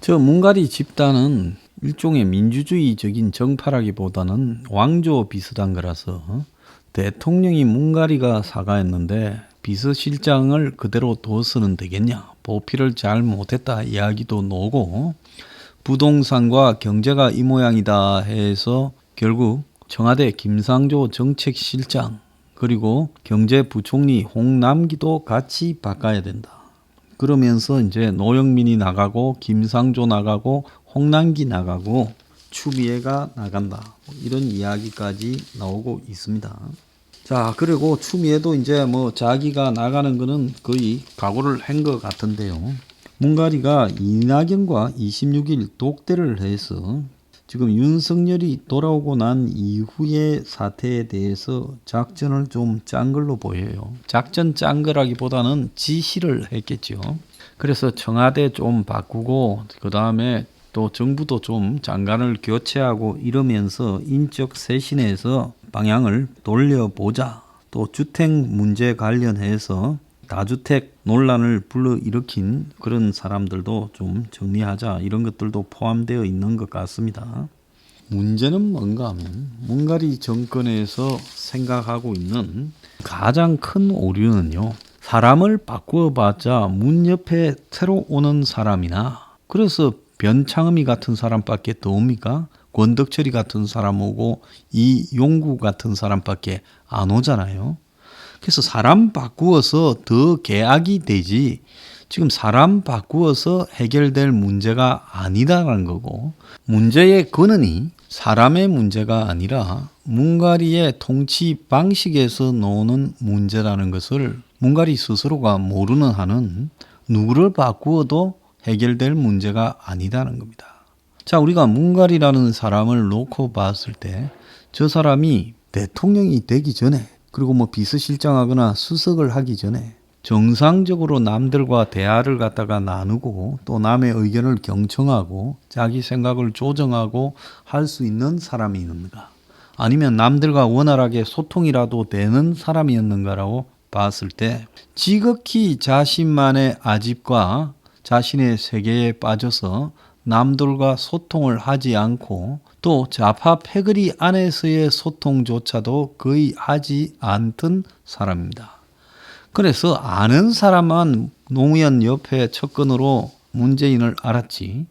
저 문가리 집단은 일종의 민주주의적인 정파라기보다는 왕조 비슷한 거라서 대통령이 문가리가 사과했는데 비서실장을 그대로 둬서는 되겠냐, 보필을 잘 못했다 이야기도 나오고, 부동산과 경제가 이 모양이다 해서 결국 청와대 김상조 정책실장 그리고 경제부총리 홍남기도 같이 바꿔야 된다. 그러면서 이제 노영민이 나가고 김상조 나가고 홍남기 나가고 추미애가 나간다. 이런 이야기까지 나오고 있습니다. 자, 그리고 추미애도 이제 뭐 자기가 나가는 거는 거의 각오를 한 것 같은데요. 문가리가 이낙연과 26일 독대를 해서 지금 윤석열이 돌아오고 난 이후의 사태에 대해서 작전을 좀 짠 걸로 보여요. 작전 짠 거라기보다는 지시를 했겠죠. 그래서 청와대 좀 바꾸고 그 다음에 또 정부도 좀 장관을 교체하고 이러면서 인적 쇄신해서 방향을 돌려보자. 또 주택 문제 관련해서 다주택 논란을 불러일으킨 그런 사람들도 좀 정리하자, 이런 것들도 포함되어 있는 것 같습니다. 문제는 뭔가 하면 문가리 정권에서 생각하고 있는 가장 큰 오류는요, 사람을 바꾸어봤자 문 옆에 새로 오는 사람이나, 그래서 변창흠이 같은 사람밖에 더 옵니까? 권덕철이 같은 사람 오고 이용구 같은 사람밖에 안 오잖아요. 그래서 사람 바꾸어서 더 계약이 되지, 지금 사람 바꾸어서 해결될 문제가 아니다라는 거고, 문제의 근원이 사람의 문제가 아니라 문가리의 통치 방식에서 나오는 문제라는 것을 문가리 스스로가 모르는 한은 누구를 바꾸어도 해결될 문제가 아니다는 겁니다. 자, 우리가 문가리라는 사람을 놓고 봤을 때 저 사람이 대통령이 되기 전에, 그리고 뭐 비서실장하거나 수석을 하기 전에 정상적으로 남들과 대화를 갖다가 나누고 또 남의 의견을 경청하고 자기 생각을 조정하고 할 수 있는 사람이었는가, 아니면 남들과 원활하게 소통이라도 되는 사람이었는가라고 봤을 때 지극히 자신만의 아집과 자신의 세계에 빠져서 남들과 소통을 하지 않고 또 좌파 패거리 안에서의 소통조차도 거의 하지 않던 사람입니다. 그래서 아는 사람만 노무현 옆에 측근으로 문재인을 알았지,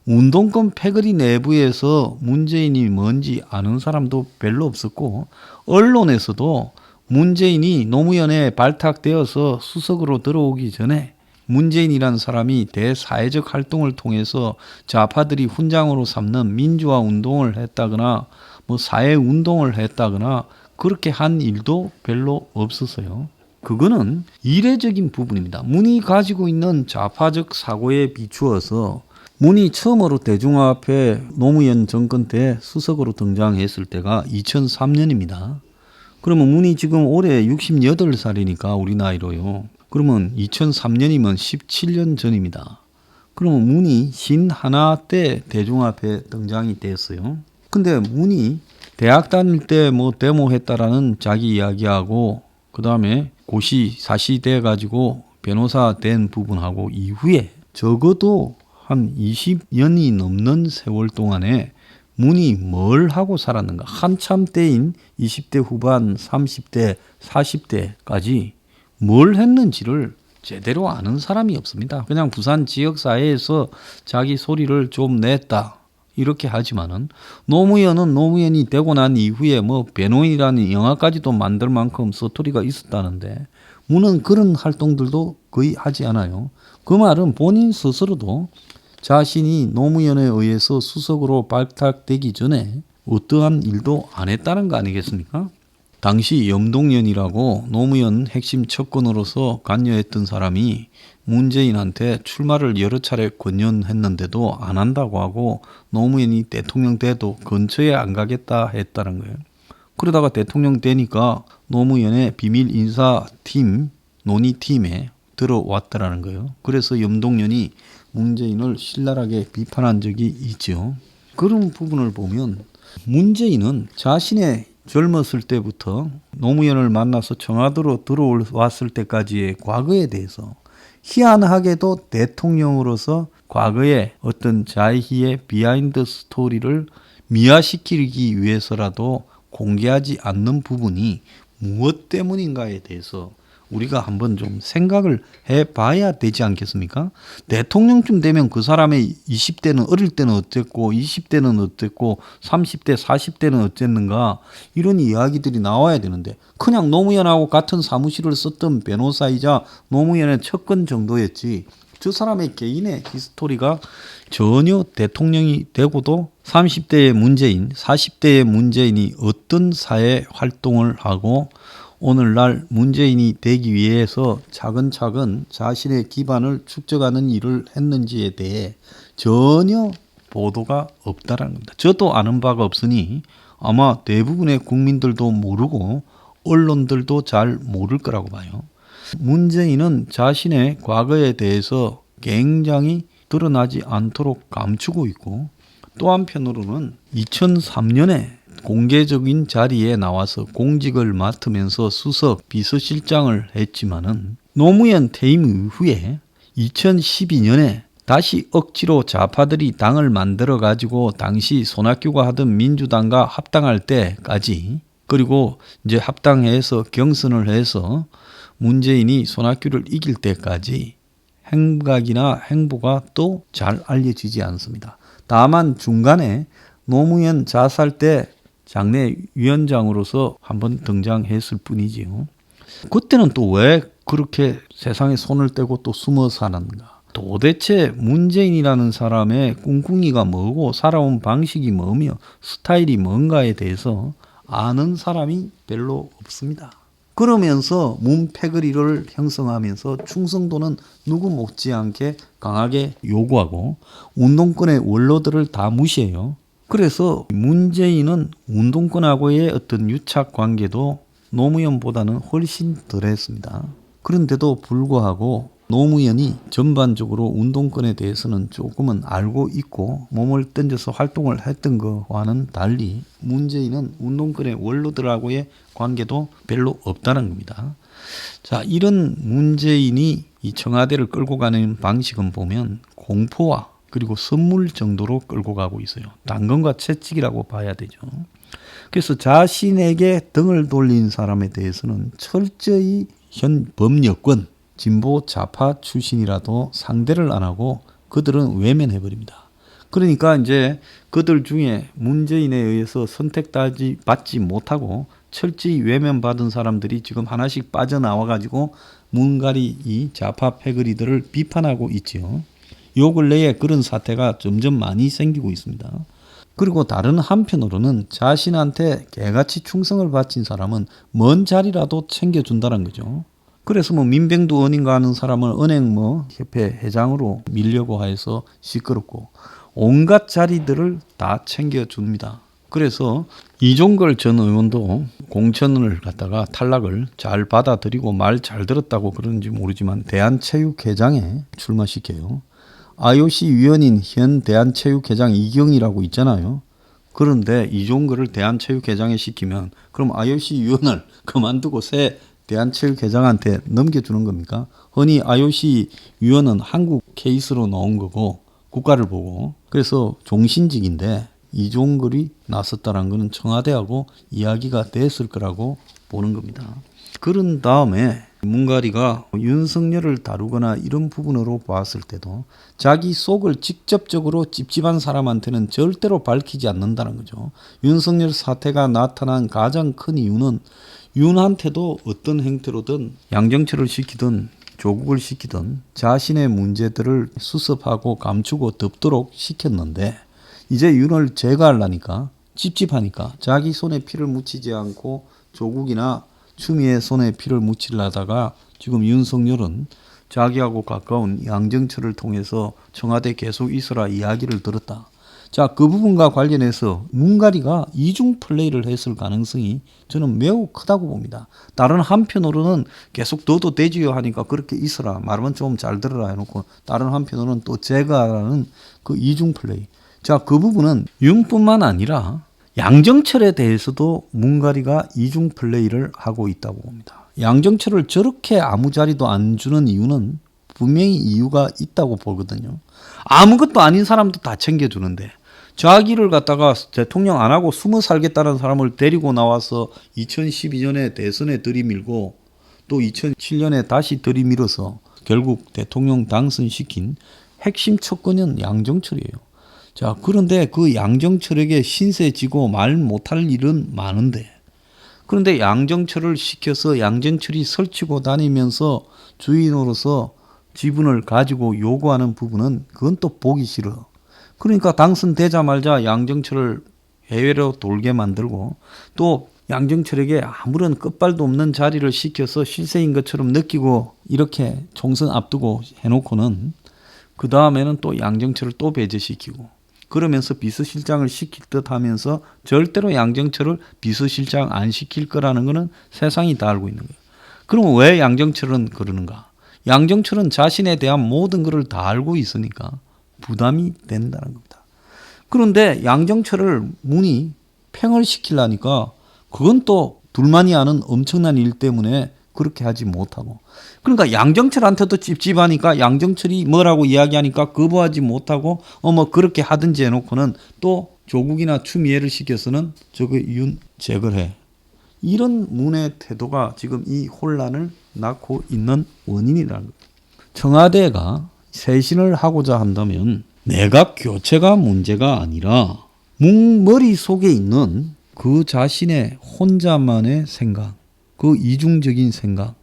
운동권 패거리 내부에서 문재인이 뭔지 아는 사람도 별로 없었고, 언론에서도 문재인이 노무현에 발탁되어서 수석으로 들어오기 전에 문재인이라는 사람이 대사회적 활동을 통해서 좌파들이 훈장으로 삼는 민주화 운동을 했다거나 뭐 사회 운동을 했다거나 그렇게 한 일도 별로 없었어요. 그거는 이례적인 부분입니다. 문이 가지고 있는 좌파적 사고에 비추어서 문이 처음으로 대중화합회 노무현 정권 때 수석으로 등장했을 때가 2003년입니다. 그러면 문이 지금 올해 68살이니까 우리 나이로요. 그러면 2003년이면 17년 전입니다. 그러면 문이 신하나 때 대중화합회 등장이 됐어요. 근데 문이 대학 다닐 때 뭐 데모했다라는 자기 이야기하고 그 다음에 고시 사시돼 가지고 변호사 된 부분하고 이후에 적어도 한 20년이 넘는 세월 동안에 문이 뭘 하고 살았는가, 한참 때인 20대 후반 30대 40대까지 뭘 했는지를 제대로 아는 사람이 없습니다. 그냥 부산 지역사회에서 자기 소리를 좀 냈다 이렇게 하지만은, 노무현은 노무현이 되고 난 이후에 뭐 변호인이라는 영화까지도 만들 만큼 스토리가 있었다는데 문은 그런 활동들도 거의 하지 않아요. 그 말은 본인 스스로도 자신이 노무현에 의해서 수석으로 발탁되기 전에 어떠한 일도 안 했다는 거 아니겠습니까? 당시 염동연이라고 노무현 핵심 측근으로서 관여했던 사람이 문재인한테 출마를 여러 차례 권유했는데도 안 한다고 하고 노무현이 대통령 돼도 근처에 안 가겠다 했다는 거예요. 그러다가 대통령 되니까 노무현의 비밀 인사팀 논의팀에 들어왔다라는 거예요. 그래서 염동연이 문재인을 신랄하게 비판한 적이 있죠. 그런 부분을 보면 문재인은 자신의 젊었을 때부터 노무현을 만나서 청와대로 들어왔을 때까지의 과거에 대해서 희한하게도 대통령으로서 과거의 어떤 자희의 비하인드 스토리를 미화시키기 위해서라도 공개하지 않는 부분이 무엇 때문인가에 대해서 우리가 한번 좀 생각을 해봐야 되지 않겠습니까? 대통령쯤 되면 그 사람의 20대는 어릴 때는 어땠고 20대는 어땠고 30대 40대는 어땠는가 이런 이야기들이 나와야 되는데 그냥 노무현하고 같은 사무실을 썼던 변호사이자 노무현의 척근 정도였지 저 사람의 개인의 히스토리가 전혀 대통령이 되고도 30대의 문재인, 40대의 문재인이 어떤 사회 활동을 하고 오늘날 문재인이 되기 위해서 차근차근 자신의 기반을 축적하는 일을 했는지에 대해 전혀 보도가 없다라는 겁니다. 저도 아는 바가 없으니 아마 대부분의 국민들도 모르고 언론들도 잘 모를 거라고 봐요. 문재인은 자신의 과거에 대해서 굉장히 드러나지 않도록 감추고 있고 또 한편으로는 2003년에 공개적인 자리에 나와서 공직을 맡으면서 수석 비서실장을 했지만은 노무현 퇴임 이후에 2012년에 다시 억지로 좌파들이 당을 만들어 가지고 당시 손학규가 하던 민주당과 합당할 때까지 그리고 이제 합당해서 경선을 해서 문재인이 손학규를 이길 때까지 행각이나 행보가 또 잘 알려지지 않습니다. 다만 중간에 노무현 자살 때 장례 위원장으로서 한번 등장했을 뿐이지요. 그때는 또 왜 그렇게 세상에 손을 떼고 또 숨어 사는가? 도대체 문재인이라는 사람의 꿍꿍이가 뭐고 살아온 방식이 뭐며 스타일이 뭔가에 대해서 아는 사람이 별로 없습니다. 그러면서 문패거리를 형성하면서 충성도는 누구 못지않게 강하게 요구하고 운동권의 원로들을 다 무시해요. 그래서 문재인은 운동권하고의 어떤 유착 관계도 노무현보다는 훨씬 덜했습니다. 그런데도 불구하고 노무현이 전반적으로 운동권에 대해서는 조금은 알고 있고 몸을 던져서 활동을 했던 것과는 달리 문재인은 운동권의 원로들하고의 관계도 별로 없다는 겁니다. 자, 이런 문재인이 이 청와대를 끌고 가는 방식은 보면 공포와 그리고 선물 정도로 끌고 가고 있어요. 당근과 채찍이라고 봐야 되죠. 그래서 자신에게 등을 돌린 사람에 대해서는 철저히 현 범여권 진보 좌파 출신이라도 상대를 안 하고 그들은 외면해버립니다. 그러니까 이제 그들 중에 문재인에 의해서 선택받지 못하고 철저히 외면받은 사람들이 지금 하나씩 빠져나와가지고 문가리 이 좌파 패거리들을 비판하고 있지요. 요 근래에 그런 사태가 점점 많이 생기고 있습니다. 그리고 다른 한편으로는 자신한테 개같이 충성을 바친 사람은 먼 자리라도 챙겨준다는 거죠. 그래서 뭐 민병두 은인가 하는 사람을 은행 협회 회장으로 밀려고 해서 시끄럽고 온갖 자리들을 다 챙겨줍니다. 그래서 이종걸 전 의원도 공천을 갖다가 탈락을 잘 받아들이고 말 잘 들었다고 그러는지 모르지만 대한체육회장에 출마시켜요. IOC 위원인 현 대한체육회장 이경이라고 있잖아요. 그런데 이종걸을 대한체육회장에 시키면 그럼 IOC 위원을 그만두고 새 대한체육회장한테 넘겨주는 겁니까? 흔히 IOC 위원은 한국 케이스로 나온 거고 국가를 보고 그래서 종신직인데 이종걸이 나섰다는 것은 청와대하고 이야기가 됐을 거라고 보는 겁니다. 그런 다음에 문가리가 윤석열을 다루거나 이런 부분으로 봤을 때도 자기 속을 직접적으로 찝찝한 사람한테는 절대로 밝히지 않는다는 거죠. 윤석열 사태가 나타난 가장 큰 이유는 윤한테도 어떤 행태로든 양정철을 시키든 조국을 시키든 자신의 문제들을 수습하고 감추고 덮도록 시켰는데 이제 윤을 제거하려니까 찝찝하니까 자기 손에 피를 묻히지 않고 조국이나 추미애 손에 피를 묻히려다가 지금 윤석열은 자기하고 가까운 양정철을 통해서 청와대 계속 있어라 이야기를 들었다. 자, 그 부분과 관련해서 문가리가 이중 플레이를 했을 가능성이 저는 매우 크다고 봅니다. 다른 한편으로는 계속 너도 되지요 하니까 그렇게 있어라. 말만 좀 잘 들어라 해놓고 다른 한편으로는 또 제거하라는 그 이중 플레이. 자, 그 부분은 윤뿐만 아니라 양정철에 대해서도 문가리가 이중 플레이를 하고 있다고 봅니다. 양정철을 저렇게 아무 자리도 안 주는 이유는 분명히 이유가 있다고 보거든요. 아무것도 아닌 사람도 다 챙겨주는데 자기를 갖다가 대통령 안 하고 숨어 살겠다는 사람을 데리고 나와서 2012년에 대선에 들이밀고 또 2007년에 다시 들이밀어서 결국 대통령 당선시킨 핵심 척근은 양정철이에요. 자, 그런데 그 양정철에게 신세 지고 말 못할 일은 많은데, 그런데 양정철을 시켜서 양정철이 설치고 다니면서 주인으로서 지분을 가지고 요구하는 부분은 그건 또 보기 싫어. 그러니까 당선되자마자 양정철을 해외로 돌게 만들고 또 양정철에게 아무런 끝발도 없는 자리를 시켜서 실세인 것처럼 느끼고 이렇게 총선 앞두고 해놓고는 그 다음에는 또 양정철을 또 배제시키고 그러면서 비서실장을 시킬 듯 하면서 절대로 양정철을 비서실장 안 시킬 거라는 거는 세상이 다 알고 있는 거예요. 그럼 왜 양정철은 그러는가? 양정철은 자신에 대한 모든 것을 다 알고 있으니까 부담이 된다는 겁니다. 그런데 양정철을 문이 팽을 시키려니까 그건 또 둘만이 아는 엄청난 일 때문에 그렇게 하지 못하고, 그러니까 양정철한테도 찝찝하니까 양정철이 뭐라고 이야기하니까 거부하지 못하고 뭐 그렇게 하든지 해놓고는 또 조국이나 추미애를 시켜서는 저거 윤책을 해. 이런 문의 태도가 지금 이 혼란을 낳고 있는 원인이라는 겁니다. 청와대가 쇄신을 하고자 한다면 내각 교체가 문제가 아니라 묵머리 속에 있는 그 자신의 혼자만의 생각, 그 이중적인 생각,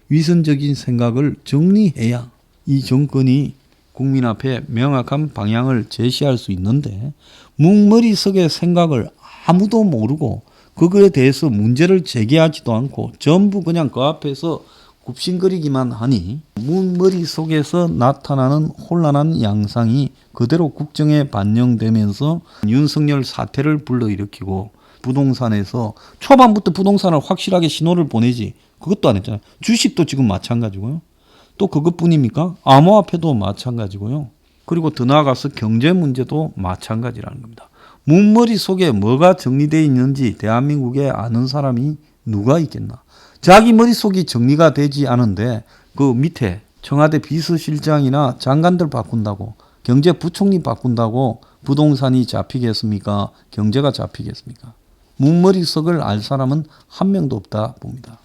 위선적인 생각을 정리해야 이 정권이 국민 앞에 명확한 방향을 제시할 수 있는데, 묵머리 속의 생각을 아무도 모르고 그거에 대해서 문제를 제기하지도 않고 전부 그냥 그 앞에서 굽신거리기만 하니 묵머리 속에서 나타나는 혼란한 양상이 그대로 국정에 반영되면서 윤석열 사태를 불러일으키고, 부동산에서 초반부터 부동산을 확실하게 신호를 보내지 그것도 안 했잖아요. 주식도 지금 마찬가지고요. 또 그것뿐입니까? 암호화폐도 마찬가지고요. 그리고 더 나아가서 경제 문제도 마찬가지라는 겁니다. 묵머리 속에 뭐가 정리되어 있는지 대한민국에 아는 사람이 누가 있겠나. 자기 머릿속이 정리가 되지 않은데 그 밑에 청와대 비서실장이나 장관들 바꾼다고, 경제부총리 바꾼다고 부동산이 잡히겠습니까? 경제가 잡히겠습니까? 묵머리 속을 알 사람은 한 명도 없다 봅니다.